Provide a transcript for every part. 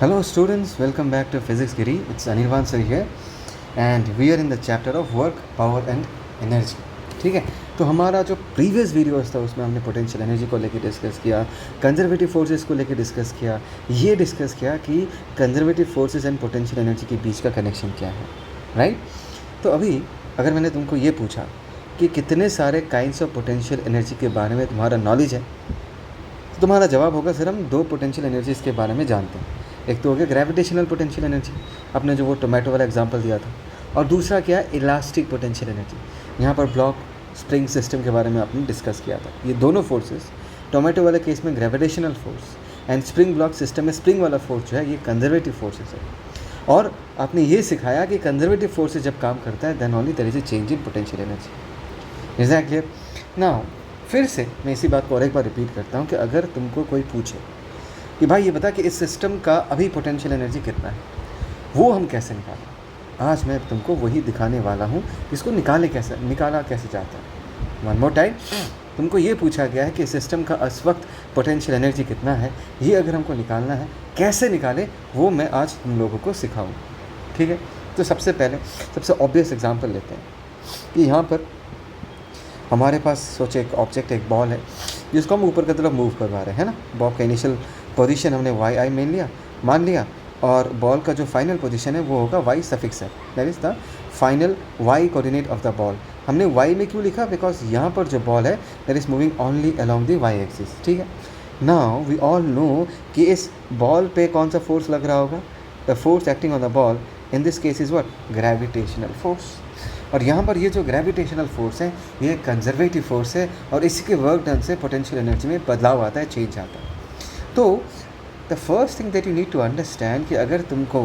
Hello students, welcome back to Physics Giri. It's Anirvan sir here and we are in the chapter of work, power and energy. ठीक है, तो हमारा जो previous videos था उसमें हमने पोटेंशियल एनर्जी को लेके डिस्कस किया, कंजर्वेटिव फोर्सेस को लेके डिस्कस किया, ये डिस्कस किया कि conservative forces and potential energy के बीच का कनेक्शन क्या है, राइट? तो अभी अगर मैंने तुमको ये पूछा कि कितने सारे काइंड्स ऑफ पोटेंशियल एनर्जी के बारे में तुम्हारा नॉलेज है, तो तुम्हारा जवाब होगा सर हम दो पोटेंशियल एनर्जीज़ के बारे में जानते हैं। एक तो हो गया ग्रेविटेशनल पोटेंशियल एनर्जी, आपने जो वो टोमेटो वाला एग्जांपल दिया था, और दूसरा क्या है इलास्टिक पोटेंशियल एनर्जी। यहाँ पर ब्लॉक स्प्रिंग सिस्टम के बारे में आपने डिस्कस किया था। ये दोनों फोर्सेस, टोमेटो वाले केस में gravitational force and spring block system में स्प्रिंग वाला फोर्स जो है ये कंजर्वेटिव फोर्सेस है। और आपने ये सिखाया कि कंजर्वेटिव फोर्सेस जब काम करता है then only there is a change in potential energy. Is that clear? Now फिर से मैं इसी बात को और एक बार रिपीट करता हूँ कि अगर तुमको कोई पूछे कि भाई ये बता कि इस सिस्टम का अभी पोटेंशियल एनर्जी कितना है, वो हम कैसे निकालें, आज मैं तुमको वही दिखाने वाला हूँ। इसको निकाला कैसे जाता है। वन मोर टाइम, तुमको ये पूछा गया है कि सिस्टम का इस वक्त पोटेंशियल एनर्जी कितना है, ये अगर हमको निकालना है कैसे निकालें, वो मैं आज तुम लोगों को सिखाऊँ। ठीक है, तो सबसे पहले सबसे ऑब्वियस एग्जाम्पल लेते हैं कि यहाँ पर हमारे पास सोचे एक ऑब्जेक्ट, एक बॉल है जिसको हम ऊपर की तरफ मूव करवा रहे हैं ना। बॉल का इनिशियल पोजीशन हमने वाई आई मान लिया और बॉल का जो फाइनल पोजीशन है वो होगा वाई सफिक्स है, that is the final Y coordinate of the ball. हमने वाई में क्यों लिखा? बिकॉज यहाँ पर जो बॉल है that is moving only along the Y axis. ठीक है, नाउ वी ऑल नो कि इस बॉल पे कौन सा फोर्स लग रहा होगा। The force acting on the ball in this case is what? Gravitational force. और यहाँ पर ये जो ग्रेविटेशनल फोर्स है ये कंजर्वेटिव फोर्स है और इसी के वर्क डन से पोटेंशियल एनर्जी में बदलाव आता है, चेंज आता है। तो the first thing that you need to understand कि अगर तुमको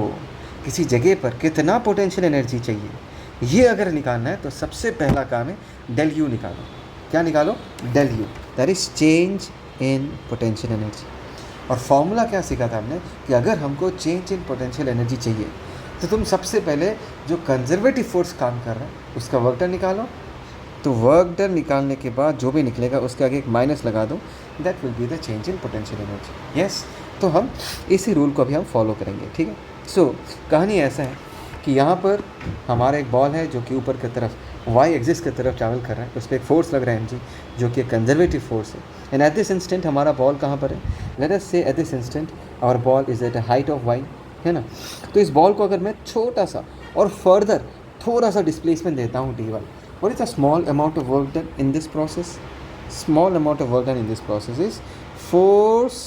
किसी जगह पर कितना पोटेंशियल एनर्जी चाहिए ये अगर निकालना है तो सबसे पहला काम है डेल यू निकालो। क्या निकालो? Del U, that is change in potential energy. और फॉर्मूला क्या सीखा था हमने कि अगर हमको चेंज इन पोटेंशियल एनर्जी चाहिए तो तुम सबसे पहले जो कंजर्वेटिव फोर्स काम कर रहा है उसका वर्क डन निकालो। तो वर्क डन निकालने के बाद जो भी निकलेगा उसके आगे एक माइनस लगा दो, that will be the change in potential energy. Yes, तो हम इसी रूल को अभी हम फॉलो करेंगे। ठीक है, सो कहानी ऐसा है कि यहाँ पर हमारा एक बॉल है जो कि ऊपर की तरफ वाई एक्सिस की तरफ ट्रैवल कर रहा है, उस पर एक फोर्स लग रहा है mg जो कि कंजर्वेटिव फोर्स है। एंड एट दिस इंस्टेंट हमारा बॉल कहाँ पर है? Let us say at this instant our ball is at a height of Y, है ना। तो इस बॉल को अगर मैं छोटा सा और फर्दर थोड़ा सा डिस्प्लेसमेंट देता हूँ dy, what is the small amount of work done in this process? Small amount of work done in this process is force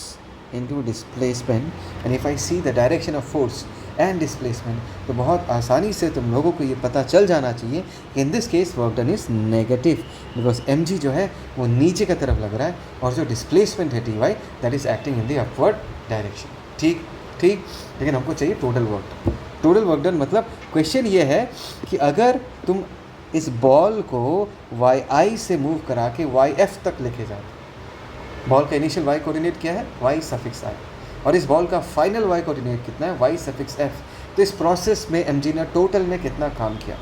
into displacement, and if I see the direction of force and displacement तो बहुत आसानी से तुम लोगों को ये पता चल जाना चाहिए कि in this case work done is negative because mg जो है वो नीचे की तरफ लग रहा है और जो displacement है dy that is acting in the upward direction। ठीक, लेकिन हमको चाहिए टोटल वर्क डन। मतलब क्वेश्चन ये है कि अगर तुम इस बॉल को वाई आई से मूव करा के वाई एफ तक लेके जाओ, बॉल का इनिशियल वाई कोऑर्डिनेट क्या है? वाई सफिक्स आई, और इस बॉल का फाइनल वाई कोऑर्डिनेट कितना है? Y suffix F. तो इस प्रोसेस में एमजी ने टोटल में कितना काम किया?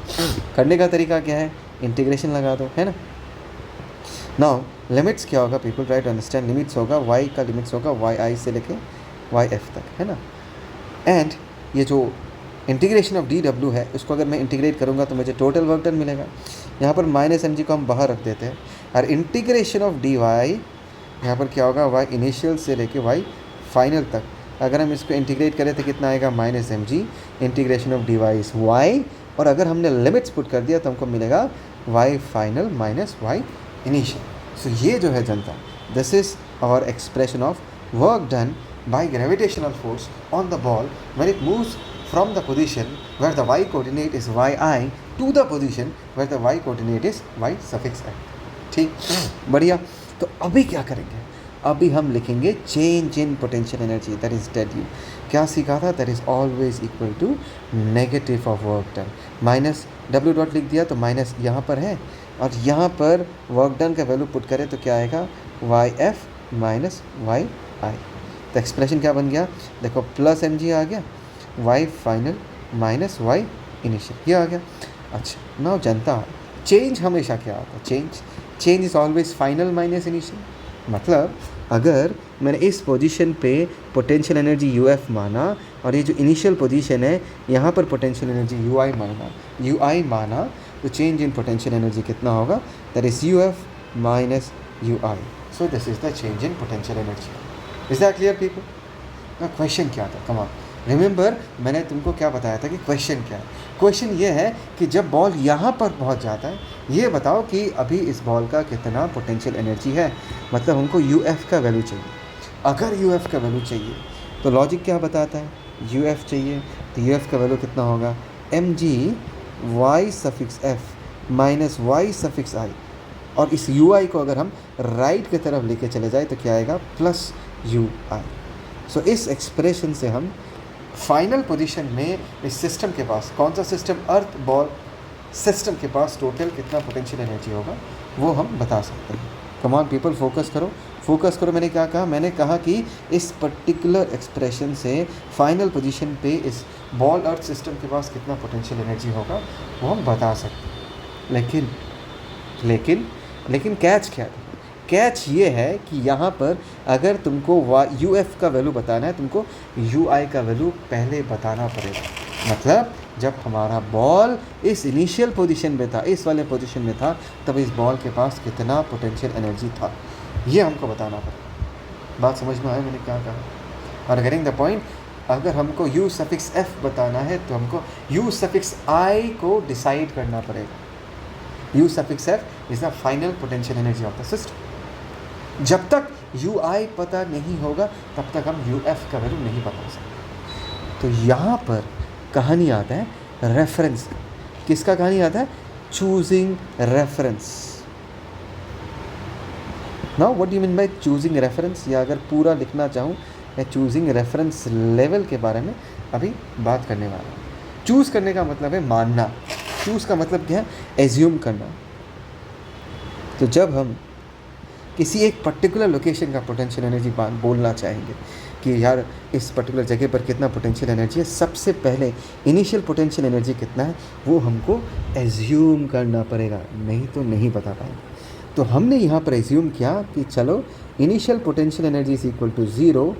करने का तरीका क्या है? इंटीग्रेशन लगा दो, है ना। नाउ लिमिट्स क्या होगा? People try to understand. Limits होगा वाई का लिमिट्स होगा वाई आई से लेके वाई एफ तक, है ना। एंड ये जो इंटीग्रेशन ऑफ डी डब्ल्यू है उसको अगर मैं इंटीग्रेट करूँगा तो मुझे टोटल वर्क डन मिलेगा। यहाँ पर माइनस एम जी को हम बाहर रख देते हैं और इंटीग्रेशन ऑफ डी वाई यहाँ पर क्या होगा? वाई इनिशियल से लेके वाई फाइनल तक अगर हम इसको इंटीग्रेट करें तो कितना आएगा? Minus M G integration of D Y is Y, और अगर हमने लिमिट्स पुट कर दिया तो हमको मिलेगा Y final minus Y initial. So ये जो है जनता, this is our expression of work done by gravitational force on the ball when it moves from the position where the y coordinate is yi to the position where the y coordinate is y suffix i। ठीक, बढ़िया। तो अभी क्या करेंगे? अभी हम लिखेंगे change in potential energy, that is del U. क्या सीखा था? That is always equal to negative of work done. Minus W dot लिख दिया तो माइनस यहाँ पर है और यहाँ पर वर्क डन का वैल्यू पुट करें तो क्या आएगा? वाई एफ माइनस वाई आई। तो एक्सप्रेशन क्या बन गया? देखो प्लस एम जी आ गया, Y final minus Y initial, ये आ गया। अच्छा, नाउ जनता चेंज हमेशा क्या आता है? Change is always final minus initial. मतलब अगर मैंने इस पोजीशन पे पोटेंशियल एनर्जी यू एफ माना और ये जो इनिशियल पोजीशन है यहाँ पर पोटेंशियल एनर्जी यू आई माना तो चेंज इन पोटेंशियल एनर्जी कितना होगा, that is U F minus you I. So this is the change in potential energy. Is that clear people? ना क्वेश्चन क्या था, कम ऑन रिमेंबर मैंने तुमको क्या बताया था कि क्वेश्चन क्या है. क्वेश्चन ये है कि जब बॉल यहाँ पर पहुँच जाता है, ये बताओ कि अभी इस बॉल का कितना पोटेंशियल एनर्जी है. मतलब हमको यू एफ का वैल्यू चाहिए. अगर यू एफ का वैल्यू चाहिए तो लॉजिक क्या बताता है, यू एफ चाहिए तो यू एफ का वैल्यू कितना होगा, M ji Y suffix F minus Y suffix I. और इस यू आई को अगर हम राइट की तरफ लेके चले जाए तो क्या आएगा, प्लस यू आई. सो इस एक्सप्रेशन से हम फाइनल पोजीशन में इस सिस्टम के पास, कौन सा सिस्टम, अर्थ बॉल सिस्टम के पास टोटल कितना पोटेंशियल एनर्जी होगा वो हम बता सकते हैं. कम ऑन पीपल, फोकस करो, फोकस करो. मैंने क्या कहा, मैंने कहा कि इस पर्टिकुलर एक्सप्रेशन से फाइनल पोजीशन पे इस बॉल अर्थ सिस्टम के पास कितना पोटेंशियल एनर्जी होगा वो हम बता सकते हैं. लेकिन लेकिन लेकिन कैच क्या है, कैच ये है कि यहाँ पर अगर तुमको यू एफ का वैल्यू बताना है, तुमको यू आई का वैल्यू पहले बताना पड़ेगा. मतलब जब हमारा बॉल इस इनिशियल पोजीशन में था, इस वाले पोजीशन में था, तब इस बॉल के पास कितना पोटेंशियल एनर्जी था ये हमको बताना पड़ेगा. बात समझ में आया मैंने क्या कहा? और गेटिंग द पॉइंट, अगर हमको यू सफिक्स एफ बताना है तो हमको यू सफिक्स आई को डिसाइड करना पड़ेगा. You suffix F is the final potential energy of the system. जब तक यू आई पता नहीं होगा तब तक हम यू एफ का वैल्यू नहीं बता सकते. तो यहाँ पर कहानी आता है रेफरेंस. किसका कहानी आता है, choosing reference. Now what do you mean by choosing reference, या अगर पूरा लिखना चाहूँ मैं चूजिंग रेफरेंस लेवल के बारे में अभी बात करने वाला हूँ. चूज़ करने का मतलब है मानना. चूज़ का मतलब क्या है, एज्यूम करना. तो जब हम किसी एक पर्टिकुलर लोकेशन का पोटेंशियल एनर्जी बोलना चाहेंगे कि यार इस पर्टिकुलर जगह पर कितना पोटेंशियल एनर्जी है, सबसे पहले इनिशियल पोटेंशियल एनर्जी कितना है वो हमको एज्यूम करना पड़ेगा, नहीं तो नहीं बता पाएंगे. तो हमने यहाँ पर एज्यूम किया कि चलो initial potential energy is equal to 0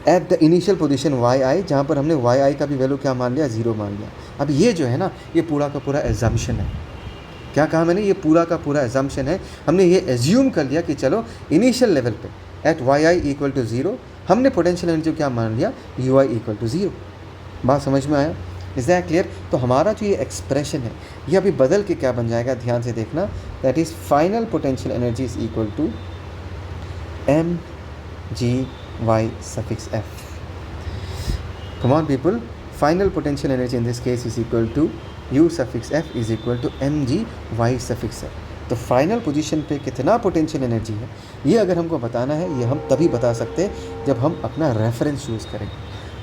at the initial position Y I, जहाँ पर हमने वाई आई का भी वैल्यू क्या मान लिया, 0 मान लिया. अब ये जो है ना, ये पूरा का पूरा एजम्पशन है. क्या कहा मैंने, ये पूरा का पूरा एजम्पशन है. हमने ये एज्यूम कर लिया कि चलो इनिशियल लेवल पे at y i equal to 0 हमने पोटेंशियल एनर्जी क्या मान लिया, यू आई इक्वल टू 0. बात समझ में आया? Is that clear? तो हमारा जो ये एक्सप्रेशन है ये अभी बदल के क्या बन जाएगा, ध्यान से देखना. That is final potential energy is equal to m ji Y suffix f. Come on people, final potential energy in this case is equal to u suffix f is equal to m ji Y suffix f. तो final position पे कितना potential energy है ये अगर हमको बताना है, ये हम तभी बता सकते हैं जब हम अपना रेफरेंस यूज़ करेंगे.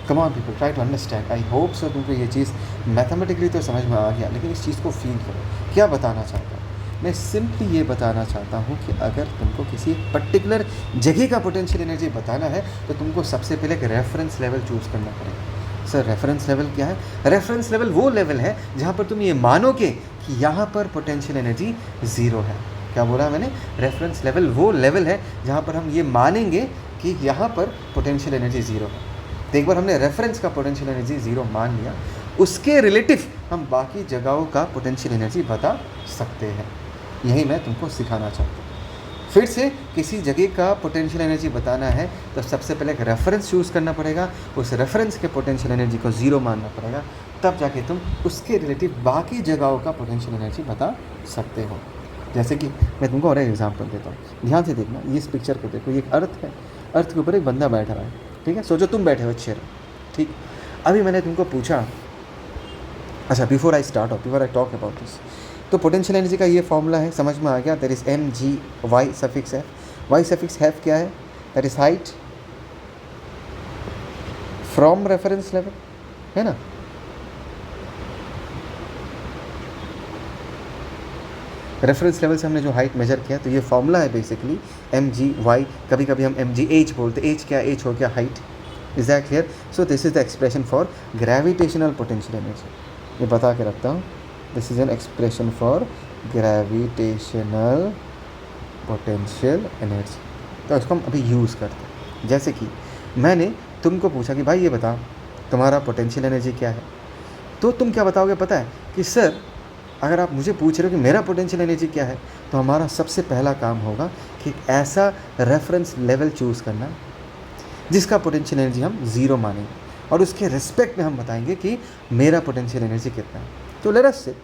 Come on people, try to understand. I hope so तुमको ये चीज़ मैथमेटिकली तो समझ में आ गया, लेकिन इस चीज़ को फील करो. क्या बताना चाहता हूँ मैं, सिंपली ये बताना चाहता हूँ कि अगर तुमको किसी एक पर्टिकुलर जगह का पोटेंशियल एनर्जी बताना है तो तुमको सबसे पहले एक रेफरेंस लेवल चूज़ करना पड़ेगा. सर रेफरेंस लेवल क्या है? रेफरेंस लेवल वो लेवल है जहाँ पर तुम ये मानोगे कि यहाँ पर पोटेंशियल एनर्जी 0 है. क्या बोला मैंने? रेफरेंस लेवल वो लेवल है जहाँ पर हम ये मानेंगे कि यहाँ पर पोटेंशियल एनर्जी 0 है. तो एक बार हमने रेफरेंस का पोटेंशियल एनर्जी 0 मान लिया, उसके रिलेटिव हम बाकी जगहों का पोटेंशियल एनर्जी बता सकते हैं. यही मैं तुमको सिखाना चाहता हूँ. फिर से किसी जगह का पोटेंशियल एनर्जी बताना है तो सबसे पहले एक रेफरेंस चूज़ करना पड़ेगा, उस रेफरेंस के पोटेंशियल एनर्जी को 0 मानना पड़ेगा, तब जाके तुम उसके रिलेटिव बाकी जगहों का पोटेंशियल एनर्जी बता सकते हो. जैसे कि मैं तुमको और एक एग्जांपल देता हूँ, ध्यान से देखना. ये इस पिक्चर को देखो, ये एक अर्थ है, अर्थ के ऊपर एक बंदा बैठा हुआ है. ठीक है, सोचो तुम बैठे हो चेयर. ठीक, अभी मैंने तुमको पूछा, अच्छा before I talk about this, तो पोटेंशियल एनर्जी का ये फॉर्मूला है, समझ में आ गया. That is m ji Y suffix f. Y suffix f क्या है? That is height from reference level, है ना. रेफरेंस लेवल से हमने जो हाइट मेजर किया, तो ये फॉर्मूला है बेसिकली एम जी वाई. कभी कभी हम एम जी एच बोलते. एच क्या? एच हो गया height. Is that clear? So this is the expression for gravitational potential energy. ये बता के रखता हूँ. This is an expression for gravitational potential energy. तो इसको हम अभी यूज़ करते हैं। जैसे कि मैंने तुमको पूछा कि भाई ये बताओ तुम्हारा पोटेंशियल एनर्जी क्या है, तो तुम क्या बताओगे पता है कि सर अगर आप मुझे पूछ रहे हो कि मेरा पोटेंशियल एनर्जी क्या है, तो हमारा सबसे पहला काम होगा कि एक ऐसा रेफरेंस लेवल चूज़ करना जिसका पोटेंशियल एनर्जी हम ज़ीरो मानेंगे, और उसके रिस्पेक्ट में हम बताएंगे कि मेरा पोटेंशियल एनर्जी कितना है। तो लेट अस से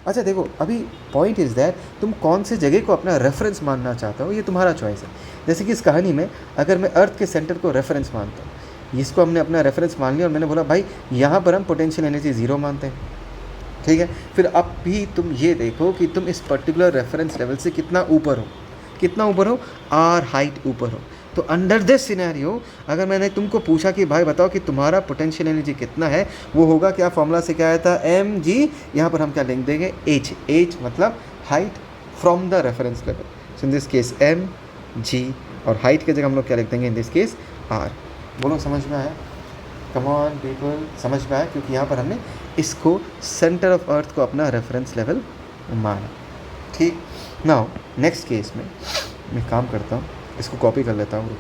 अच्छा देखो, अभी पॉइंट इज़ दैट तुम कौन से जगह को अपना रेफरेंस मानना चाहते हो, ये तुम्हारा चॉइस है। जैसे कि इस कहानी में अगर मैं अर्थ के सेंटर को रेफरेंस मानता हूँ, इसको हमने अपना रेफरेंस मान लिया और मैंने बोला भाई यहाँ पर हम पोटेंशियल एनर्जी ज़ीरो मानते हैं, ठीक है। फिर अब भी तुम ये देखो कि तुम इस पर्टिकुलर रेफरेंस लेवल से कितना ऊपर हो, आर हाइट ऊपर हो। तो अंडर दिस सिनेरियो अगर मैंने तुमको पूछा कि भाई बताओ कि तुम्हारा पोटेंशियल एनर्जी कितना है, वो होगा क्या, फॉर्मूला से क्या आया था, एम जी, यहाँ पर हम क्या लिख देंगे, एच मतलब height from the reference level. So in this case m g, और हाइट की जगह हम लोग क्या लिख देंगे, इन दिस केस आर। बोलो समझ में आया? कम ऑन पीपल, समझ में आया? क्योंकि यहाँ पर हमने इसको सेंटर ऑफ अर्थ को अपना रेफरेंस लेवल माना, ठीक। नाउ नेक्स्ट केस में मैं काम करता हूँ, इसको कॉपी कर लेता हूँ।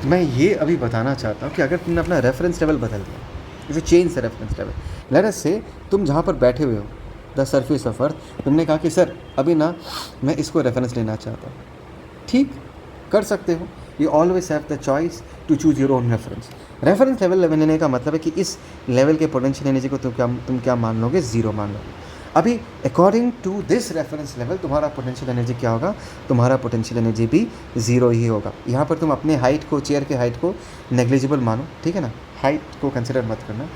मैं ये अभी बताना चाहता हूँ कि अगर तुमने अपना रेफरेंस लेवल बदल दिया, if you change the reference level, late us से तुम जहाँ पर बैठे हुए हो द सरफेस ऑफ अर्थ, तुमने कहा कि सर अभी ना मैं इसको रेफरेंस लेना चाहता हूँ, ठीक, कर सकते हो। You always have the choice to choose your own reference level लेने का मतलब है कि इस लेवल के पोटेंशियल एनर्जी को तुम क्या मान लोगे, ज़ीरो मान लोगे। अभी according to this reference level तुम्हारा पोटेंशियल एनर्जी क्या होगा, तुम्हारा पोटेंशियल एनर्जी भी ज़ीरो ही होगा। यहाँ पर तुम अपने हाइट को, चेयर के हाइट को नेग्लिजिबल मानो, ठीक है ना, हाइट को कंसिडर मत करना।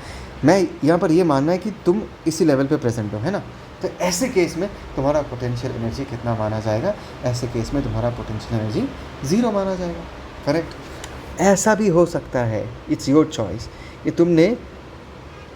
मैं यहाँ पर ये मानना है कि तुम इसी लेवल पे प्रेजेंट हो, है ना। तो ऐसे केस में तुम्हारा पोटेंशियल एनर्जी कितना माना जाएगा, ऐसे केस में तुम्हारा पोटेंशियल एनर्जी ज़ीरो माना जाएगा, करेक्ट। ऐसा भी हो सकता है, इट्स योर चॉइस, कि तुमने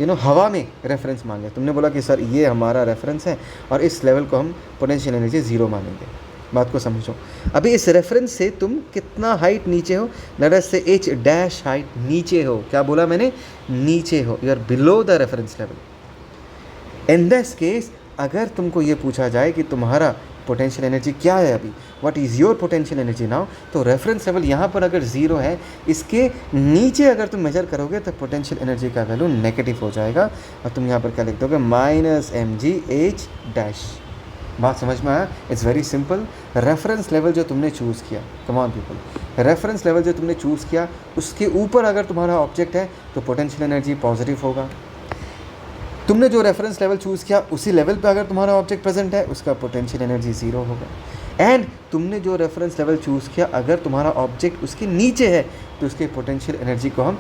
हवा में रेफरेंस मान लिया, तुमने बोला कि सर ये हमारा रेफरेंस है और इस लेवल को हम पोटेंशियल एनर्जी ज़ीरो मानेंगे। बात को समझो, अभी इस रेफरेंस से तुम कितना हाइट नीचे हो, लेट अस से एच डैश हाइट नीचे हो, क्या बोला मैंने, नीचे हो, you are below the reference level. In this case अगर तुमको ये पूछा जाए कि तुम्हारा पोटेंशियल एनर्जी क्या है अभी, what is your potential energy now, तो रेफरेंस लेवल यहाँ पर अगर ज़ीरो है, इसके नीचे अगर तुम मेजर करोगे तो पोटेंशियल एनर्जी का वैल्यू नेगेटिव हो जाएगा, और तुम यहाँ पर क्या लिख दोगे, minus M g h dash. बात समझ में आया? It's very simple. Reference level जो तुमने चूज़ किया, come on people, reference level जो तुमने चूज़ किया उसके ऊपर अगर तुम्हारा ऑब्जेक्ट है तो पोटेंशियल एनर्जी पॉजिटिव होगा। तुमने जो रेफरेंस लेवल चूज़ किया उसी लेवल पे अगर तुम्हारा ऑब्जेक्ट प्रेजेंट है, उसका पोटेंशियल एनर्जी ज़ीरो होगा। एंड तुमने जो रेफरेंस लेवल चूज़ किया अगर तुम्हारा ऑब्जेक्ट उसके नीचे है तो उसके पोटेंशियल एनर्जी को हम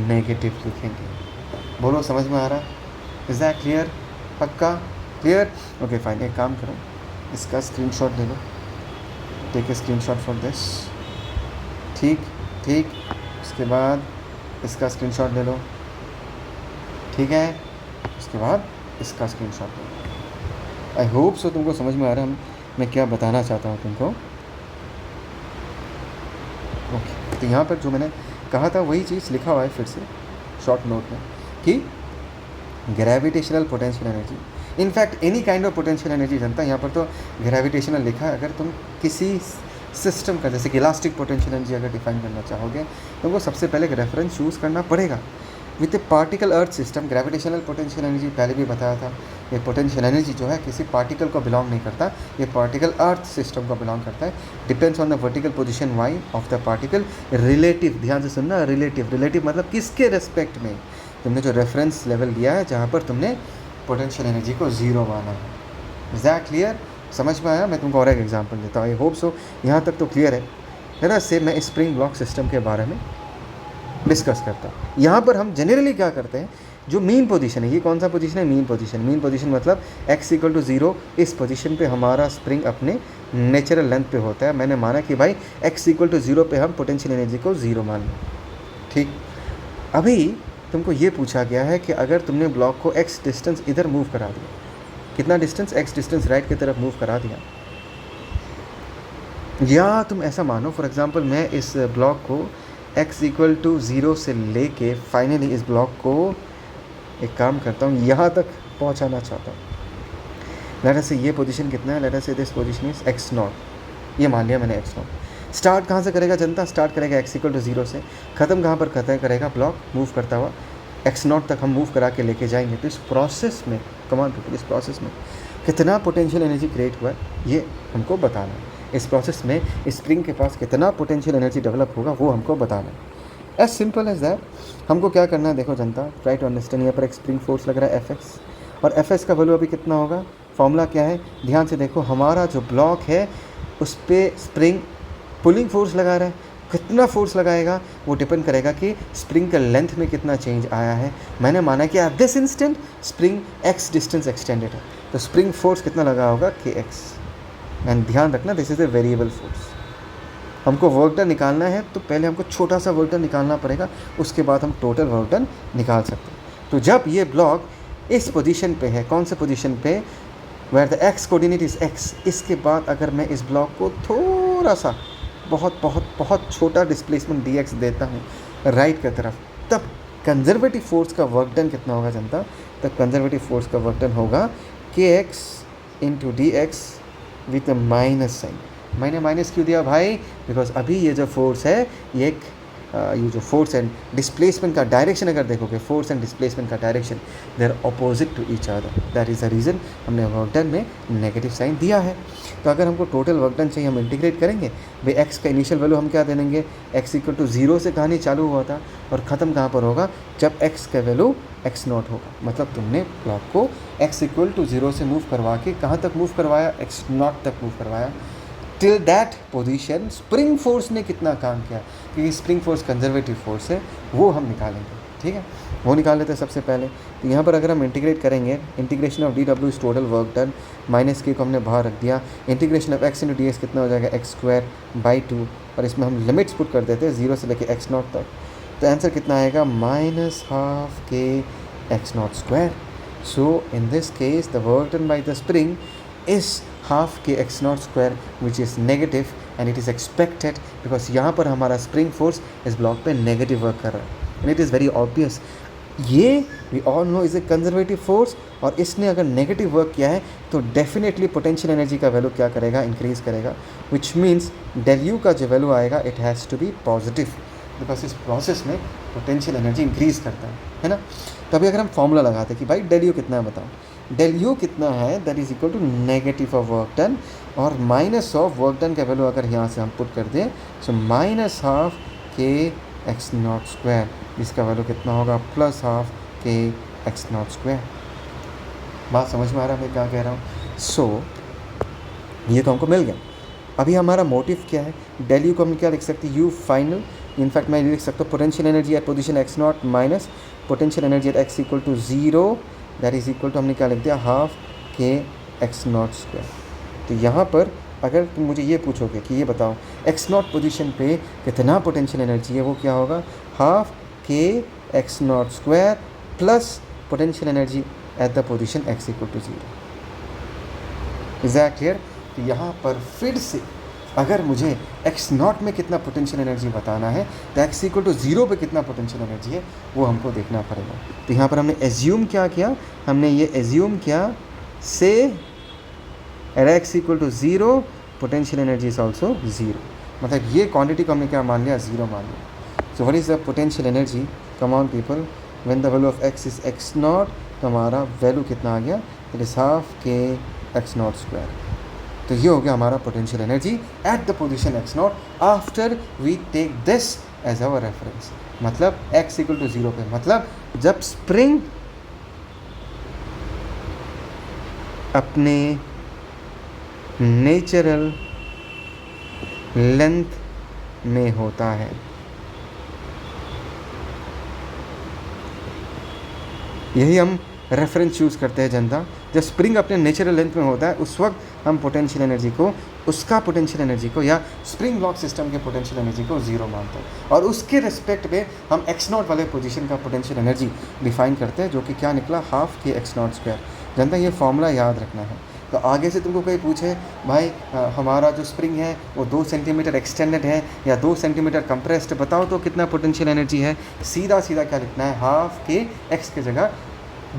नेगेटिव लिखेंगे। बोलो समझ में आ रहा? Is that clear? पक्का क्लियर? ओके फाइन, एक काम करो, इसका स्क्रीनशॉट ले लो, take a screenshot for this, ठीक। उसके बाद इसका स्क्रीनशॉट ले लो, ठीक है, उसके बाद इसका स्क्रीनशॉट लो। आई होप सो तुमको समझ में आ रहा है मैं क्या बताना चाहता हूँ तुमको। ओके, तो यहाँ पर जो मैंने कहा था वही चीज़ लिखा हुआ है फिर से शॉर्ट नोट में, कि gravitational potential energy, in fact any kind of potential energy जनता, यहाँ पर तो ग्रेविटेशनल लिखा है। अगर तुम किसी सिस्टम का जैसे कि इलास्टिक पोटेंशियल एनर्जी अगर डिफाइन करना चाहोगे तो तुमको सबसे पहले एक रेफरेंस चूज़ करना पड़ेगा। With A particle earth system, gravitational potential energy पहले भी बताया था, ये पोटेंशियल एनर्जी जो है किसी पार्टिकल को बिलोंग नहीं करता, ये पार्टिकल अर्थ सिस्टम को बिलोंग करता है। Depends on the vertical position y of the particle, relative, ध्यान से सुनना, रिलेटिव मतलब किसके रेस्पेक्ट में तुमने जो रेफरेंस लेवल लिया है जहाँ पर तुमने पोटेंशियल एनर्जी को ज़ीरो माना है। Is that clear? समझ में आया? मैं तुमको और एक एग्जाम्पल देता हूँ, आई होप सो यहाँ तक तो क्लियर है ना। से मैं स्प्रिंग ब्लॉक सिस्टम के बारे में डिस्कस करता हूँ। यहाँ पर हम जनरली क्या करते हैं, जो मीन पोजीशन है, ये कौन सा पोजीशन है, मीन पोजीशन मतलब x=0, इस पोजीशन पे हमारा स्प्रिंग अपने नेचुरल लेंथ पे होता है। मैंने माना कि भाई x=0 पे हम पोटेंशियल एनर्जी को ज़ीरो मान लें, ठीक। अभी तुमको ये पूछा गया है कि अगर तुमने ब्लॉक को x डिस्टेंस इधर मूव करा दिया, कितना डिस्टेंस, x डिस्टेंस राइट की तरफ मूव करा दिया, या तुम ऐसा मानो फॉर एग्जांपल मैं इस ब्लॉक को x=0 से लेके फाइनली इस ब्लॉक को एक काम करता हूँ यहाँ तक पहुँचाना चाहता हूँ। लेट अस से ये पोजीशन कितना है, लेट अस से दिस पोजीशन इज x0, ये मान लिया मैंने x0। स्टार्ट कहाँ से करेगा जनता? स्टार्ट करेगा x=0 से, ख़त्म कहाँ पर खत्म करेगा? ब्लॉक मूव करता हुआ x0 तक हम मूव करा के लेके जाएंगे। तो इस प्रोसेस में कमांड पीपल, इस प्रोसेस में कितना पोटेंशियल एनर्जी क्रिएट हुआ है ये हमको बताना है। इस प्रोसेस में स्प्रिंग के पास कितना पोटेंशियल एनर्जी डेवलप होगा वो हमको बताना है। As simple as that. हमको क्या करना है, देखो जनता, ट्राई टू अंडरस्टैंड। यहाँ पर एक स्प्रिंग फोर्स लग रहा है Fx, और Fs का वैल्यू अभी कितना होगा? फॉर्मूला क्या है? ध्यान से देखो, हमारा जो ब्लॉक है उस पर स्प्रिंग पुलिंग फोर्स लगा रहा है। कितना फोर्स लगाएगा वो डिपेंड करेगा कि स्प्रिंग का लेंथ में कितना चेंज आया है। मैंने माना कि eight this instant spring x distance extended है, तो स्प्रिंग फोर्स कितना लगा होगा? kx। एंड ध्यान रखना, this is a variable force. हमको वर्क डन निकालना है तो पहले हमको छोटा सा वर्क डन निकालना पड़ेगा, उसके बाद हम टोटल वर्क डन निकाल सकते हैं। तो जब ये ब्लॉक इस पोजीशन पे है, कौन से पोजीशन पे? Where the x coordinate is x, इसके बाद अगर मैं इस ब्लॉक को थोड़ा सा बहुत बहुत बहुत छोटा डिस्प्लेसमेंट dx देता हूँ राइट की तरफ, तब कंजर्वेटिव फोर्स का वर्क डन कितना होगा जनता? तब कंजर्वेटिव फोर्स का वर्क डन होगा kx into dx with minus sign. मैंने माइनस क्यों दिया भाई? बिकॉज अभी ये जो फोर्स है ये एक ये जो फोर्स एंड डिस्प्लेसमेंट का डायरेक्शन अगर देखोगे, फोर्स एंड डिस्प्लेसमेंट का direction they are opposite to each other. That is the reason हमने वर्क डन में नेगेटिव साइन दिया है। तो अगर हमको टोटल वर्क डन चाहिए, हम इंटीग्रेट करेंगे भाई। x का इनिशियल वैल्यू हम क्या दे देंगे? x=0 से कहानी चालू हुआ था और ख़त्म कहाँ पर होगा? जब x का वैल्यू x0 होगा। मतलब तुमने ब्लॉक को x=0 से मूव करवा के कहाँ तक मूव करवाया? x0 तक मूव करवाया। Till that position spring force ने कितना काम किया, क्योंकि स्प्रिंग फोर्स कंजर्वेटिव फोर्स है, वो हम निकालेंगे। ठीक है, वो निकाल लेते हैं सबसे पहले। तो यहाँ पर अगर हम इंटीग्रेट करेंगे, integration of dw is total work done, minus के को हमने बाहर रख दिया। Integration of x into ds कितना हो जाएगा? x²/2, और इसमें हम लिमिट्स पुट कर देते हैं 0 से लेके x0 तक। तो आंसर कितना आएगा? -12 k x02। So in this case the work done by the spring is half k x02 which is negative and it is expected because यहाँ पर हमारा स्प्रिंग फोर्स इस ब्लॉक पे नेगेटिव वर्क कर रहा है and it is very obvious। ये we all know is a conservative force, और इसने अगर नेगेटिव वर्क किया है तो डेफिनेटली पोटेंशियल एनर्जी का वैल्यू क्या करेगा? इंक्रीज़ करेगा, which means del u का जो वैल्यू आएगा it has to be positive because इस प्रोसेस में पोटेंशियल एनर्जी इंक्रीज़ करता है ना। तो अभी अगर हम फॉर्मूला लगाते हैं कि भाई डेल यू कितना है बताओ, डेल यू कितना है? That is equal to negative of work done और माइनस ऑफ वर्क डन का वैल्यू अगर यहाँ से हम पुट कर दें, सो -12 k x02, इसका वैल्यू कितना होगा? +12 k x02। बात समझ में आ रहा है मैं क्या कह रहा हूँ? सो ये तो हमको मिल गया। अभी हमारा मोटिव क्या है? डेल यू को हम क्या लिख सकते हैं? यू फाइनल, इनफैक्ट मैं लिख सकता हूँ potential energy at position x0 minus potential energy at x=0, that is equal to, हमने क्या लिख दिया? ½ k x02। तो यहाँ पर अगर तुम मुझे ये पूछोगे कि ये बताओ x0 पोजीशन पे कितना पोटेंशियल एनर्जी है, वो क्या होगा? ½ k x02 plus potential energy at the position x=0। Is that clear? तो यहाँ पर फिर से अगर मुझे x0 में कितना पोटेंशियल एनर्जी बताना है तो x=0 पे कितना पोटेंशियल एनर्जी है वो हमको देखना पड़ेगा। तो यहाँ पर हमने एज्यूम क्या किया? हमने ये एज्यूम किया से x=0 potential energy is also 0, मतलब ये क्वांटिटी को हमने क्या मान लिया? 0 मान लिया। So what is the potential energy? Come on people, when the value of x is x0, तो हमारा वैल्यू कितना आ गया? It is ½ k x02। तो ये हो गया हमारा potential energy at the position x0 after we take this as our reference. मतलब x=0 पे, मतलब जब स्प्रिंग अपने नेचुरल लेंथ में होता है, यही हम रेफरेंस चूज़ करते हैं जनता। जब स्प्रिंग अपने नेचुरल लेंथ में होता है उस वक्त हम पोटेंशियल एनर्जी को, उसका पोटेंशियल एनर्जी को या स्प्रिंग ब्लॉक सिस्टम के पोटेंशियल एनर्जी को 0 मानते हैं, और उसके रिस्पेक्ट में हम x0 वाले पोजीशन का पोटेंशियल एनर्जी डिफाइन करते हैं, जो कि क्या निकला? ½ k x02। जनता ये फॉर्मूला याद रखना है। तो आगे से तुमको कोई पूछे भाई हमारा जो स्प्रिंग है वो 2 सेंटीमीटर एक्सटेंडेड है या 2 सेंटीमीटर कंप्रेस्ड, बताओ तो कितना पोटेंशियल एनर्जी है? सीधा सीधा क्या लिखना है? ½ k x की जगह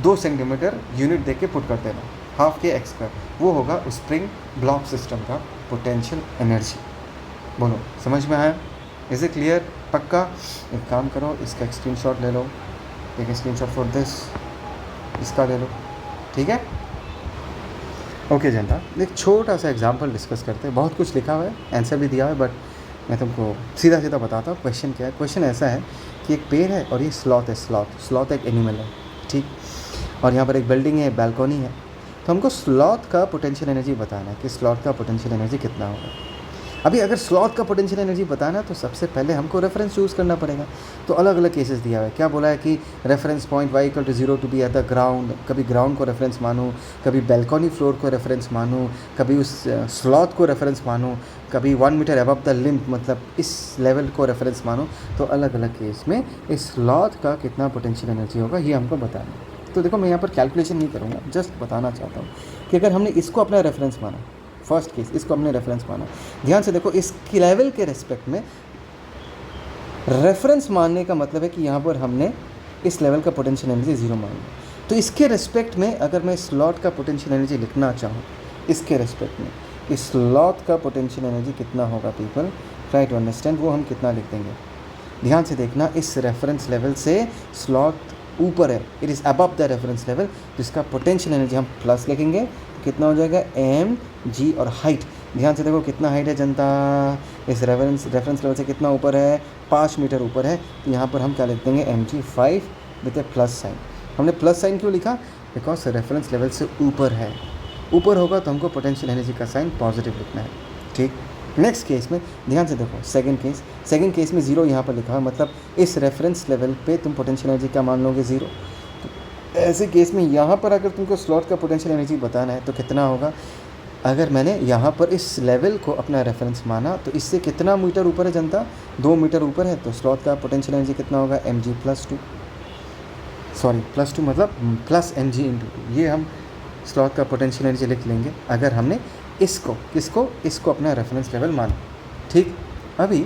2 सेंटीमीटर यूनिट दे के पुट कर देना, ½ k x², वो होगा स्प्रिंग ब्लॉक सिस्टम का पोटेंशियल एनर्जी। बोलो, समझ में आया? Is it clear? पक्का? एक काम करो, इसका एक स्क्रीनशॉट ले लो, एक स्क्रीनशॉट फॉर दिस, इसका ले लो, ठीक है? ओके जनता, एक छोटा सा एग्जांपल डिस्कस करते हैं। बहुत कुछ लिखा हुआ है, आंसर भी दिया हुआ है, बट मैं तुमको सीधा सीधा बताता हूँ क्वेश्चन क्या है। क्वेश्चन ऐसा है कि एक पेड़ है और ये स्लॉथ है, स्लॉथ एक एनिमल है, ठीक? और यहाँ पर एक बिल्डिंग है, बैल्कनी है। तो हमको स्लॉथ का पोटेंशियल एनर्जी बताना है कि स्लॉथ का पोटेंशियल एनर्जी कितना होगा। अभी अगर स्लॉथ का पोटेंशियल एनर्जी बताना है तो सबसे पहले हमको रेफरेंस चूज़ करना पड़ेगा। तो अलग अलग केसेस दिया हुआ है। क्या बोला है कि reference point y = 0 to be at the ground, कभी ग्राउंड को रेफरेंस मानूँ, कभी बैल्कनी फ्लोर को रेफरेंस मानूँ, कभी उस स्लॉथ को रेफरेंस मानूँ, कभी 1 मीटर अबव द लिम्ब, मतलब इस लेवल को रेफरेंस मानूँ। तो अलग अलग केस में इस स्लॉथ का कितना पोटेंशियल एनर्जी होगा ये हमको बताना है। तो देखो, मैं यहाँ पर कैलकुलेशन नहीं करूँगा, जस्ट बताना चाहता हूँ कि अगर हमने इसको अपना रेफरेंस माना, फर्स्ट केस इसको हमने रेफरेंस माना, ध्यान से देखो, इसकी लेवल के रिस्पेक्ट में रेफरेंस मानने का मतलब है कि यहाँ पर हमने इस लेवल का पोटेंशियल एनर्जी 0 मान लिया। तो इसके रिस्पेक्ट में अगर मैं स्लॉट का पोटेंशियल एनर्जी लिखना चाहूँ, इसके रिस्पेक्ट में इस स्लॉट का पोटेंशियल एनर्जी कितना होगा पीपल, ट्राई टू अंडरस्टैंड, वो हम कितना लिख देंगे। ध्यान से देखना, इस रेफरेंस लेवल से स्लॉट ऊपर है, it is above the reference level, जिसका पोटेंशियल एनर्जी हम प्लस लिखेंगे। कितना हो जाएगा, mg, और हाइट, ध्यान से देखो कितना हाइट है जनता, इस रेफरेंस लेवल से कितना ऊपर है, 5 मीटर ऊपर है। तो यहाँ पर हम क्या लिख देंगे, mg 5 with A plus sign. हमने प्लस साइन क्यों लिखा, बिकॉज रेफरेंस लेवल से ऊपर है, ऊपर होगा तो हमको पोटेंशियल एनर्जी का साइन पॉजिटिव लिखना है, ठीक? नेक्स्ट केस में ध्यान से देखो, सेकंड केस में 0 यहाँ पर लिखा है, मतलब इस रेफरेंस लेवल पे तुम पोटेंशियल एनर्जी क्या मान लोगे, 0। तो ऐसे केस में यहाँ पर अगर तुमको स्लॉट का पोटेंशियल एनर्जी बताना है तो कितना होगा, अगर मैंने यहाँ पर इस लेवल को अपना रेफरेंस माना तो इससे कितना मीटर ऊपर है जनता, 2 मीटर ऊपर है। तो स्लॉट का पोटेंशियल एनर्जी कितना होगा, mg +2 मतलब प्लस mg × 2। ये हम स्लॉट का पोटेंशियल एनर्जी लिख लेंगे अगर हमने इसको अपना रेफरेंस लेवल माना, ठीक? अभी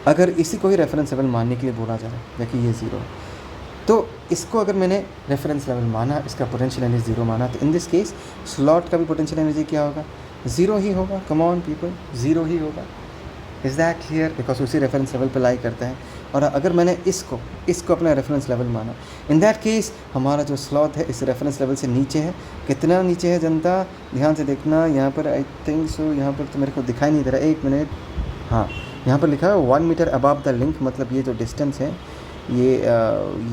अगर इसी को ही रेफरेंस लेवल मानने के लिए बोला जा रहा है, देखिए ये 0 है, तो इसको अगर मैंने रेफरेंस लेवल माना, इसका पोटेंशियल एनर्जी 0 माना, तो इन दिस केस स्लॉट का भी पोटेंशियल एनर्जी क्या होगा, 0 ही होगा। कम ऑन पीपल, 0 ही होगा। Is that clear? बिकॉज उसी रेफरेंस लेवल पे लाई करते हैं। और अगर मैंने इसको अपना रेफरेंस लेवल माना, इन दैट केस हमारा जो स्लॉट है इस रेफरेंस लेवल से नीचे है। कितना नीचे है जनता, ध्यान से देखना, यहाँ पर आई थिंक सो, यहाँ पर तो मेरे को दिखाई नहीं दे रहा, 1 मिनट, हाँ यहाँ पर लिखा है 1 मीटर अबव द लिंक, मतलब ये जो डिस्टेंस है ये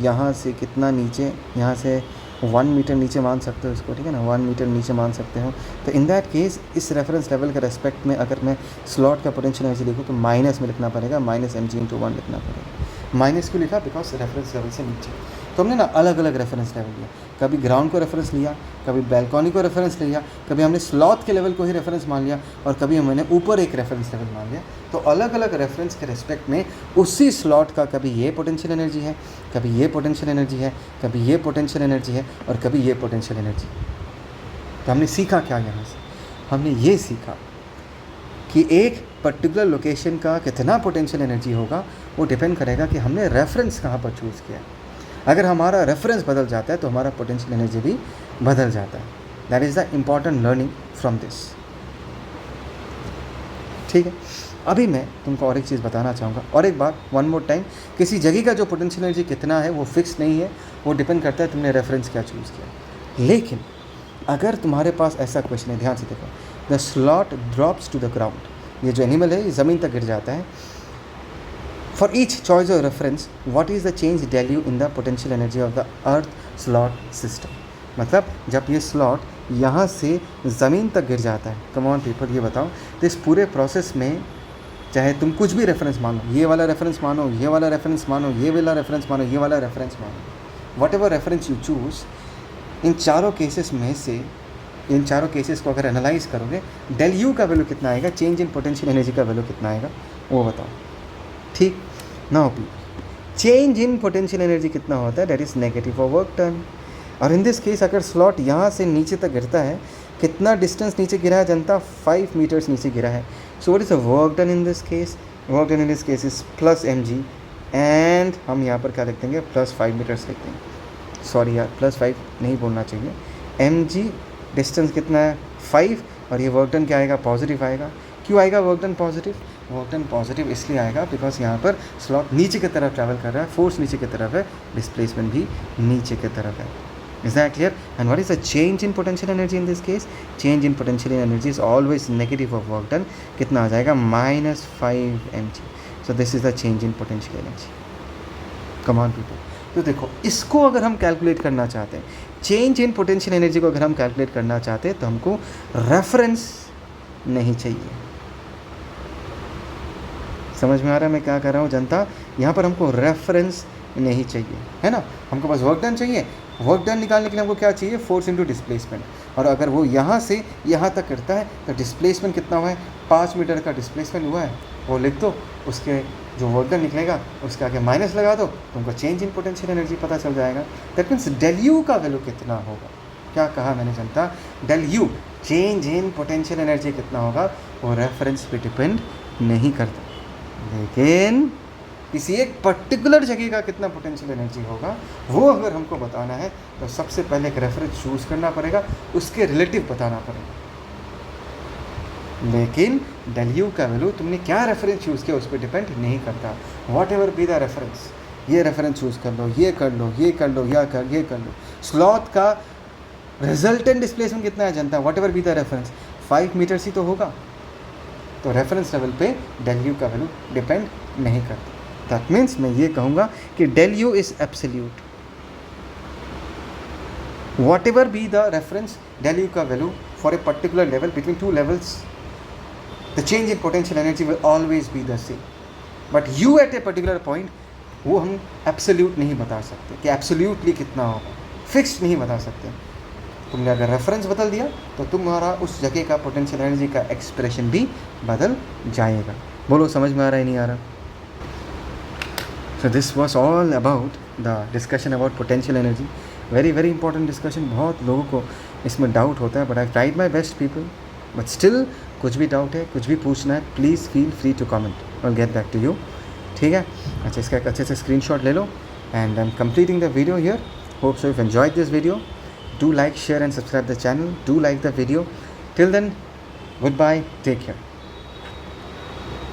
यहाँ से कितना नीचे, यहाँ से 1 मीटर नीचे मान सकते हो इसको, ठीक है ना, 1 मीटर नीचे मान सकते हो। तो इन दैट केस इस रेफरेंस लेवल के रेस्पेक्ट में अगर मैं स्लॉट का पोटेंशियल एनर्जी लिखूँ तो माइनस में लिखना पड़ेगा, -mg × 1 लिखना पड़ेगा। माइनस क्यों लिखा, बिकॉज रेफरेंस लेवल से नीचे। तो हमने ना अलग अलग रेफरेंस लेवल लिया, कभी ग्राउंड को रेफरेंस लिया, कभी बैल्कनी को रेफरेंस लिया, कभी हमने स्लॉट के लेवल को ही रेफरेंस मान लिया, और कभी हमने ऊपर एक रेफरेंस लेवल मान लिया। तो अलग अलग रेफरेंस के रेस्पेक्ट में उसी स्लॉट का कभी ये पोटेंशियल एनर्जी है, कभी ये पोटेंशियल एनर्जी है, कभी ये पोटेंशियल एनर्जी है, और कभी ये पोटेंशियल एनर्जी। तो हमने सीखा क्या यहाँ से, हमने ये सीखा कि एक पर्टिकुलर लोकेशन का कितना पोटेंशियल एनर्जी होगा वो डिपेंड करेगा कि हमने रेफरेंस कहाँ पर चूज़ किया। अगर हमारा रेफरेंस बदल जाता है तो हमारा पोटेंशियल एनर्जी भी बदल जाता है। That is the important learning from this, ठीक है? अभी मैं तुमको और एक चीज़ बताना चाहूँगा, और एक बार, वन मोर टाइम, किसी जगह का जो पोटेंशियल एनर्जी कितना है वो फिक्स नहीं है, वो डिपेंड करता है तुमने रेफरेंस क्या चूज़ किया। लेकिन अगर तुम्हारे पास ऐसा क्वेश्चन है, ध्यान से देखो, the slot drops to the ground, ये जो एनिमल है ये ज़मीन तक गिर जाता है। For each choice of reference what is the change value in the potential energy of the earth slot system, मतलब जब ये स्लॉट यहाँ से ज़मीन तक गिर जाता है, कम ऑन पीपल ये बताओ, तो इस पूरे प्रोसेस में चाहे तुम कुछ भी रेफरेंस मानो, ये वाला रेफरेंस मानो, ये वाला रेफरेंस मानो, ये वाला रेफरेंस मानो, ये वाला रेफरेंस मानो, whatever reference you choose, इन चारों केसेस में से, इन चारों केसेस को अगर एनालाइज करोगे, डेल यू का वैल्यू कितना आएगा, चेंज इन पोटेंशियल एनर्जी का वैल्यू कितना आएगा वो बताओ, ठीक? Now change in potential energy कितना होता है, that is negative for work done. और इन दिस केस अगर स्लॉट यहाँ से नीचे तक गिरता है, कितना डिस्टेंस नीचे गिरा है जनता, 5 मीटर्स नीचे गिरा है। सो what is the work done in this case, work done in this case is +mg, and हम यहाँ पर क्या लिख देंगे, +5 मीटर्स लिख देंगे। सॉरी यार, +5 नहीं बोलना चाहिए, mg डिस्टेंस कितना है 5, और ये वर्क डन क्या आएगा, पॉजिटिव आएगा। क्यों आएगा work done positive? Work done positive इसलिए आएगा बिकॉज यहाँ पर स्लॉट नीचे की तरफ ट्रैवल कर रहा है, फोर्स नीचे की तरफ है, डिस्प्लेसमेंट भी नीचे की तरफ है. Is that clear? And what is the change in potential energy in this case? Change in potential energy is always negative of work done. कितना आ जाएगा? -5 mg. So this is the change in potential energy. Come on people. तो देखो, इसको अगर हम calculate करना चाहते हैं, चेंज इन पोटेंशियल एनर्जी को अगर हम कैलकुलेट करना चाहते हैं, तो हमको रेफरेंस नहीं चाहिए. समझ में आ रहा है मैं क्या कर रहा हूँ जनता? यहाँ पर हमको रेफरेंस नहीं चाहिए, है ना. हमको बस वर्क डन चाहिए. वर्क डन निकालने के लिए हमको क्या चाहिए? Force into displacement. और अगर वो यहाँ से यहाँ तक करता है तो डिस्प्लेसमेंट कितना हुआ है? 5 मीटर का डिस्प्लेसमेंट हुआ है. वो लिख दो, उसके जो वर्क डन निकलेगा उसके आगे माइनस लगा दो, तो उनको चेंज इन पोटेंशियल एनर्जी पता चल जाएगा. दैट मीन्स डेल यू का वैल्यू कितना होगा? क्या कहा मैंने जनता? Del u, change in potential energy कितना होगा वो रेफरेंस पे डिपेंड नहीं करता, लेकिन किसी एक पर्टिकुलर जगह का कितना पोटेंशियल एनर्जी होगा वो अगर हमको बताना है तो सबसे पहले एक रेफरेंस चूज़ करना पड़ेगा, उसके रिलेटिव बताना पड़ेगा. लेकिन डेल यू का वैल्यू तुमने क्या रेफरेंस चूज़ किया उस पर डिपेंड नहीं करता. What ever be the reference, ये रेफरेंस चूज़ कर लो, ये कर लो, ये कर लो, ये कर लो. स्लॉट का रिजल्टेंट डिस्प्लेसमेंट कितना है जनता? Whatever be the reference, 5 metres ही तो होगा. तो रेफरेंस लेवल पे डेल यू का वैल्यू डिपेंड नहीं करता. दैट मीन्स मैं ये कहूँगा कि del U is absolute. Whatever be the reference, del you का value for a particular level between 2 levels, the change in potential energy will always be the same. But you at a particular point, वो हम absolute नहीं बता सकते कि absolutely कितना होगा, fixed नहीं बता सकते. तुमने अगर रेफरेंस बदल दिया तो तुम्हारा उस जगह का पोटेंशियल एनर्जी का एक्सप्रेशन भी बदल जाएगा. बोलो समझ में आ रहा है नहीं आ रहा? So this was all about the discussion about potential energy. Very very important discussion. बहुत लोगों को इसमें डाउट होता है, but I've tried my best people. But still कुछ भी डाउट है, कुछ भी पूछना है, please feel free to comment. I'll get back to you. ठीक है? अच्छा, इसका एक अच्छे से स्क्रीनशॉट ले लो. And I'm completing the video here. Hope so you've enjoyed this video. Do like, share and subscribe the channel. Do like the video. Till then, goodbye. Take care.